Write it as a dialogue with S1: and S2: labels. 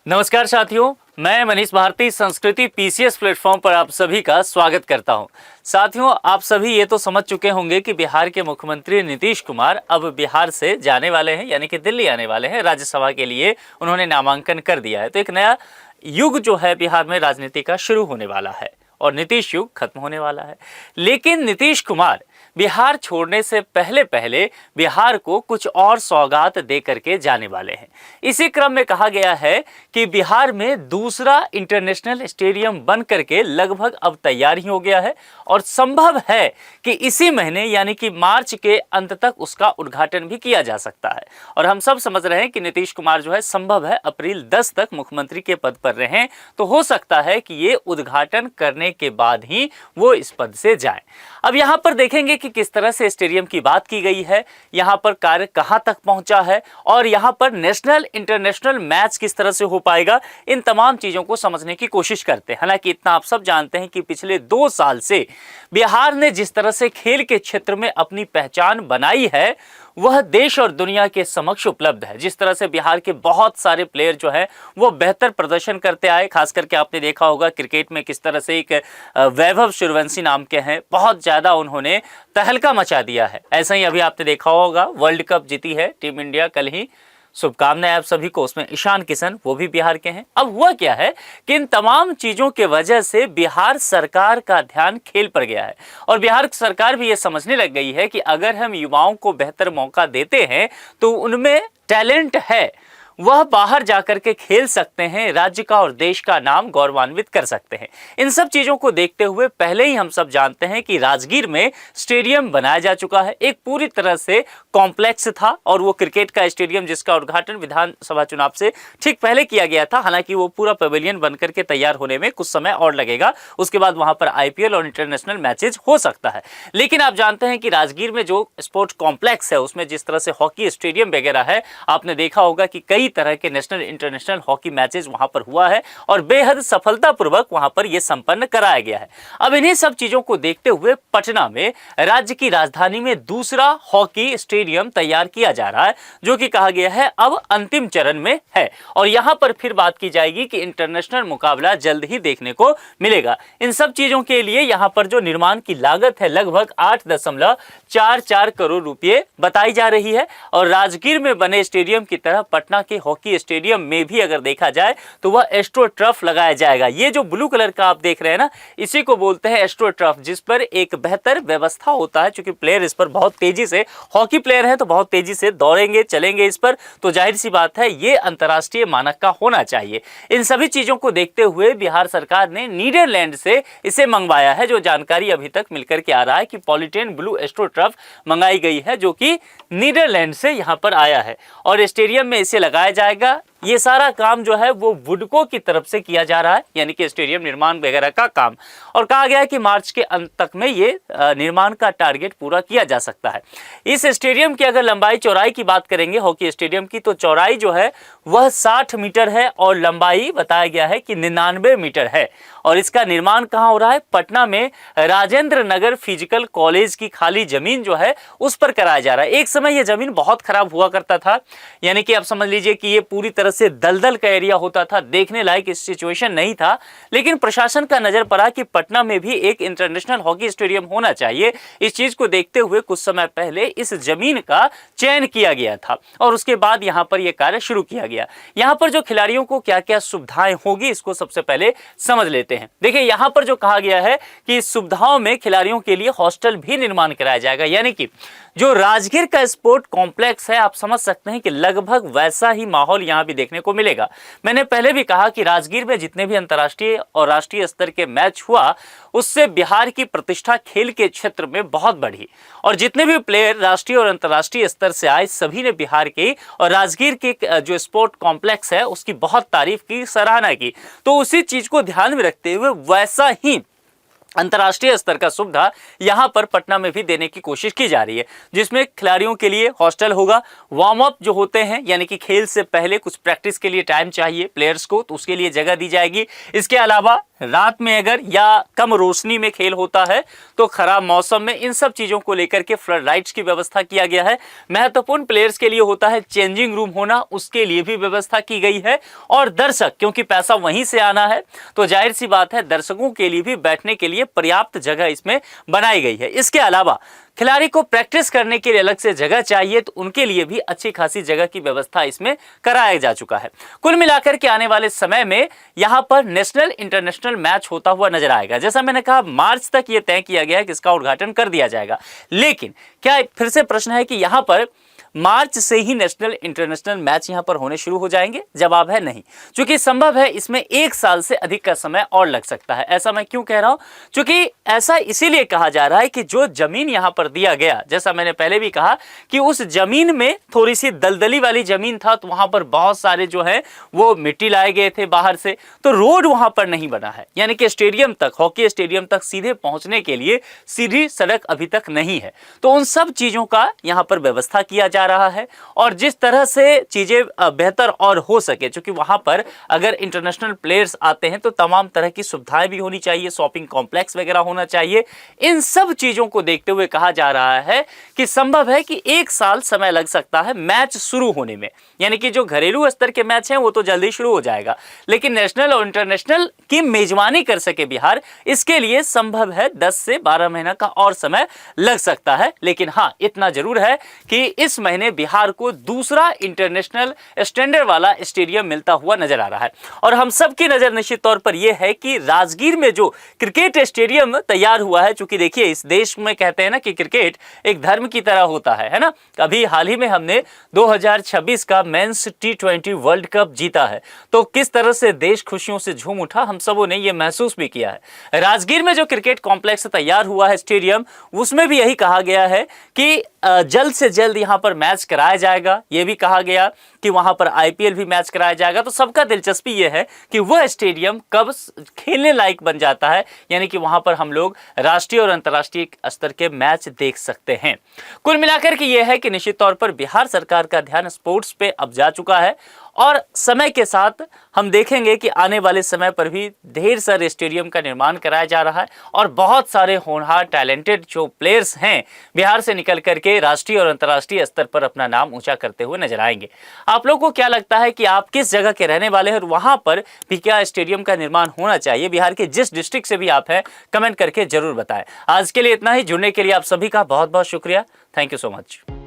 S1: नमस्कार साथियों, मैं मनीष भारती संस्कृति पीसीएस प्लेटफॉर्म पर आप सभी का स्वागत करता हूं। साथियों, आप सभी ये तो समझ चुके होंगे कि बिहार के मुख्यमंत्री नीतीश कुमार अब बिहार से जाने वाले हैं, यानी कि दिल्ली आने वाले हैं। राज्यसभा के लिए उन्होंने नामांकन कर दिया है। तो एक नया युग जो है बिहार में राजनीति का शुरू होने वाला है और नीतीश युग खत्म होने वाला है। लेकिन नीतीश कुमार बिहार छोड़ने से पहले बिहार को कुछ और सौगात दे करके जाने वाले हैं। इसी क्रम में कहा गया है कि बिहार में दूसरा इंटरनेशनल स्टेडियम बन करके लगभग अब तैयार ही हो गया है और संभव है कि इसी महीने यानी कि मार्च के अंत तक उसका उद्घाटन भी किया जा सकता है। और हम सब समझ रहे हैं कि नीतीश कुमार जो है संभव है अप्रैल 10 तक मुख्यमंत्री के पद पर रहें, तो हो सकता है कि ये उद्घाटन करने के बाद ही वो इस पद से जाएं। अब यहाँ पर देखेंगे कि किस तरह से स्टेडियम की बात की गई है, यहाँ पर कार्य कहाँ तक पहुँचा है और यहाँ पर नेशनल इंटरनेशनल मैच किस तरह से हो पाएगा। इन तमाम चीज़ों को समझने की कोशिश करते हैं। हालांकि इतना आप सब जानते हैं कि पिछले 2 साल से बिहार ने जिस तरह से खेल के क्षेत्र में अपनी पहचान बनाई है वह देश और दुनिया के समक्ष उपलब्ध है। जिस तरह से बिहार के बहुत सारे प्लेयर जो हैं वो बेहतर प्रदर्शन करते आए, खास करके आपने देखा होगा क्रिकेट में किस तरह से एक वैभव सूर्यवंशी नाम के हैं, बहुत ज़्यादा उन्होंने तहलका मचा दिया है। ऐसा ही अभी आपने देखा होगा वर्ल्ड कप जीती है टीम इंडिया कल ही, शुभकामनाएं आप सभी को। उसमें ईशान किशन वो भी बिहार के हैं। अब हुआ क्या है कि इन तमाम चीज़ों के वजह से बिहार सरकार का ध्यान खेल पर गया है और बिहार सरकार भी ये समझने लग गई है कि अगर हम युवाओं को बेहतर मौका देते हैं तो उनमें टैलेंट है, वह बाहर जाकर के खेल सकते हैं, राज्य का और देश का नाम गौरवान्वित कर सकते हैं। इन सब चीज़ों को देखते हुए पहले ही हम सब जानते हैं कि राजगीर में स्टेडियम बनाया जा चुका है। एक पूरी तरह से कॉम्प्लेक्स था और वो क्रिकेट का स्टेडियम जिसका उद्घाटन विधानसभा चुनाव से ठीक पहले किया गया था। हालांकि वो पूरा पवेलियन बनकर के तैयार होने में कुछ समय और लगेगा, उसके बाद वहाँ पर IPL और इंटरनेशनल मैचेज हो सकता है। लेकिन आप जानते हैं कि राजगीर में जो स्पोर्ट्स कॉम्प्लेक्स है उसमें जिस तरह से हॉकी स्टेडियम वगैरह है, आपने देखा होगा कि कई तरह के नेशनल इंटरनेशनल हॉकी मैचेस वहां पर हुआ है और बेहद सफलतापूर्वक वहां पर यह संपन्न कराया गया है। अब इन्हीं सब चीजों को देखते हुए पटना में राज्य की राजधानी में दूसरा हॉकी स्टेडियम तैयार किया जा रहा है, जो कि कहा गया है अब अंतिम चरण में है और यहां पर फिर बात की जाएगी कि इंटरनेशनल मुकाबला जल्द ही देखने को मिलेगा। इन सब चीजों के लिए यहां पर जो निर्माण की लागत है लगभग 8.44 करोड़ रुपए बताई जा रही है और राजगीर में बने स्टेडियम की तरह पटना के हॉकी स्टेडियम में भी अगर देखा जाए तो वह एस्ट्रो टर्फ लगाया जाएगा। ये जो ब्लू कलर का आप देख रहे हैं ना, इसी को बोलते हैं एस्ट्रो टर्फ, जिस पर एक बेहतर व्यवस्था होता है। क्योंकि प्लेयर इस पर बहुत तेजी से, हॉकी प्लेयर है तो बहुत तेजी से दौड़ेंगे चलेंगे इस पर, तो जाहिर सी बात है ये अंतर्राष्ट्रीय मानक का होना चाहिए। इन सभी चीजों को देखते हुए बिहार सरकार ने नीदरलैंड से इसे मंगवाया है। जो जानकारी अभी तक मिलकर के आ रहा है कि पॉलिटेन ब्लू एस्ट्रो टर्फ मंगाई गई है, जो कि नीदरलैंड से यहाँ पर आया है और स्टेडियम में इसे लगाया जाएगा। ये सारा काम जो है वो वुडको की तरफ से किया जा रहा है, यानी कि स्टेडियम निर्माण वगैरह का काम, और कहा गया है कि मार्च के अंत तक में ये निर्माण का टारगेट पूरा किया जा सकता है। इस स्टेडियम की अगर लंबाई चौड़ाई की बात करेंगे हॉकी स्टेडियम की, तो चौड़ाई जो है वह 60 मीटर है और लंबाई बताया गया है कि 99 मीटर है। और इसका निर्माण कहाँ हो रहा है? पटना में राजेंद्र नगर फिजिकल कॉलेज की खाली जमीन जो है उस पर कराया जा रहा है। एक समय यह जमीन बहुत खराब हुआ करता था, यानी कि आप समझ लीजिए कि ये पूरी तरह से दलदल का एरिया होता था, देखने लायक सिचुएशन नहीं था। लेकिन प्रशासन का नजर पड़ा कि पटना में भी एक इंटरनेशनल हॉकी स्टेडियम होना चाहिए। इस चीज को देखते हुए कुछ समय पहले इस जमीन का चयन किया गया था और उसके बाद यहाँ पर यह कार्य शुरू किया गया। यहाँ पर जो खिलाड़ियों को क्या क्या सुविधाएं होगी इसको सबसे पहले समझ लेते हैं। देखिए यहाँ पर जो कहा गया है कि इस सुविधाओं में खिलाड़ियों के लिए हॉस्टल भी निर्माण कराया जाएगा, यानी कि जो राजगीर का स्पोर्ट कॉम्प्लेक्स है आप समझ सकते हैं कि लगभग वैसा ही माहौल यहाँ भी देखने को मिलेगा। मैंने पहले भी कहा कि राजगीर में जितने भी अंतर्राष्ट्रीय और राष्ट्रीय स्तर के मैच हुआ उससे बिहार की प्रतिष्ठा खेल के क्षेत्र में बहुत बढ़ी और जितने भी प्लेयर राष्ट्रीय और अंतर्राष्ट्रीय स्तर से आए सभी ने बिहार के और राजगीर के जो स्पोर्ट कॉम्प्लेक्स है उसकी बहुत तारीफ की, सराहना की। तो उसी चीज को ध्यान में रखते हुए वैसा ही अंतर्राष्ट्रीय स्तर का सुविधा यहाँ पर पटना में भी देने की कोशिश की जा रही है, जिसमें खिलाड़ियों के लिए हॉस्टल होगा, वार्म अप जो होते हैं यानी कि खेल से पहले कुछ प्रैक्टिस के लिए टाइम चाहिए प्लेयर्स को, तो उसके लिए जगह दी जाएगी। इसके अलावा रात में अगर या कम रोशनी में खेल होता है तो खराब मौसम में इन सब चीज़ों को लेकर के फ्लड लाइट्स की व्यवस्था किया गया है। महत्वपूर्ण प्लेयर्स के लिए होता है चेंजिंग रूम होना, उसके लिए भी व्यवस्था की गई है। और दर्शक, क्योंकि पैसा वहीं से आना है तो जाहिर सी बात है दर्शकों के लिए भी बैठने के लिए पर्याप्त जगह इसमें बनाई गई है। इसके अलावा खिलाड़ी को प्रैक्टिस करने के लिए अलग से जगह चाहिए तो उनके लिए भी अच्छी खासी जगह की व्यवस्था इसमें कराया जा चुका है। कुल मिलाकर के आने वाले समय में यहां पर नेशनल इंटरनेशनल मैच होता हुआ नजर आएगा। जैसा मैंने कहा, मार्च तक यह तय किया गया है कि इसका उद्घाटन कर दिया जाएगा। लेकिन क्या फिर से प्रश्न है कि यहां पर मार्च से ही नेशनल इंटरनेशनल मैच यहां पर होने शुरू हो जाएंगे? जवाब है नहीं, क्योंकि संभव है इसमें 1 साल से अधिक का समय और लग सकता है। ऐसा मैं क्यों कह रहा हूं? क्योंकि ऐसा इसीलिए कहा जा रहा है कि जो जमीन यहां पर दिया गया, जैसा मैंने पहले भी कहा कि उस जमीन में थोड़ी सी दलदली वाली जमीन था, तो वहां पर बहुत सारे जो है वो मिट्टी लाए गए थे बाहर से, तो रोड वहां पर नहीं बना है। यानी कि स्टेडियम तक, हॉकी स्टेडियम तक सीधे पहुंचने के लिए सीधी सड़क अभी तक नहीं है। तो उन सब चीजों का यहां पर व्यवस्था किया जा रहा है। और जिस तरह से चीजें बेहतर और हो सके, क्योंकि वहां पर अगर इंटरनेशनल प्लेयर्स आते हैं तो तमाम तरह की सुविधाएं भी होनी चाहिए, शॉपिंग कॉम्प्लेक्स वगैरह होना चाहिए। इन सब चीजों को देखते हुए कहा जा रहा है कि संभव है कि 1 साल समय लग सकता है मैच शुरू होने में। यानी कि जो घरेलू स्तर के मैच हैं वो तो जल्दी शुरू हो जाएगा, लेकिन नेशनल और इंटरनेशनल की मेजबानी कर सके बिहार, इसके लिए संभव है 10 से 12 महीना का और समय लग सकता है। लेकिन हाँ, इतना जरूर है कि इस महीने बिहार को दूसरा इंटरनेशनल स्टैंडर्ड वाला स्टेडियम मिलता हुआ नजर आ रहा है। और हम सब की नजर निश्चित तौर पर यह है कि राजगीर में जो क्रिकेट स्टेडियम तैयार हुआ है, चूंकि देखिए इस देश में कहते हैं ना कि क्रिकेट एक धर्म की तरह होता है ना। अभी हाल ही में हमने 2026 का मेंस T20 वर्ल्ड कप जीता है, तो किस तरह से देश खुशियों से झूम उठा, हम सबों ने यह महसूस भी किया है। राजगीर में जो क्रिकेट कॉम्प्लेक्स तैयार हुआ है स्टेडियम, उसमें भी यही कहा गया है कि जल्द से जल्द यहां पर मैच कराया जाएगा। यह भी कहा गया कि वहां पर IPL भी मैच कराया जाएगा। तो सबका दिलचस्पी यह है कि वह स्टेडियम कब खेलने लायक बन जाता है, यानी कि वहां पर हम लोग राष्ट्रीय और अंतर्राष्ट्रीय स्तर के मैच देख सकते हैं। कुल मिलाकर के यह है कि निश्चित तौर पर बिहार सरकार का ध्यान स्पोर्ट्स पे अब जा चुका है और समय के साथ हम देखेंगे कि आने वाले समय पर भी ढेर सारे स्टेडियम का निर्माण कराया जा रहा है और बहुत सारे होनहार टैलेंटेड जो प्लेयर्स हैं बिहार से निकल करके राष्ट्रीय और अंतर्राष्ट्रीय स्तर पर अपना नाम ऊंचा करते हुए नजर आएंगे। आप लोगों को क्या लगता है कि आप किस जगह के रहने वाले हैं और वहां पर भी क्या स्टेडियम का निर्माण होना चाहिए? बिहार के जिस डिस्ट्रिक्ट से भी आप हैं, कमेंट करके जरूर बताएं। आज के लिए इतना ही। जुड़ने के लिए आप सभी का बहुत बहुत शुक्रिया। Thank you so much.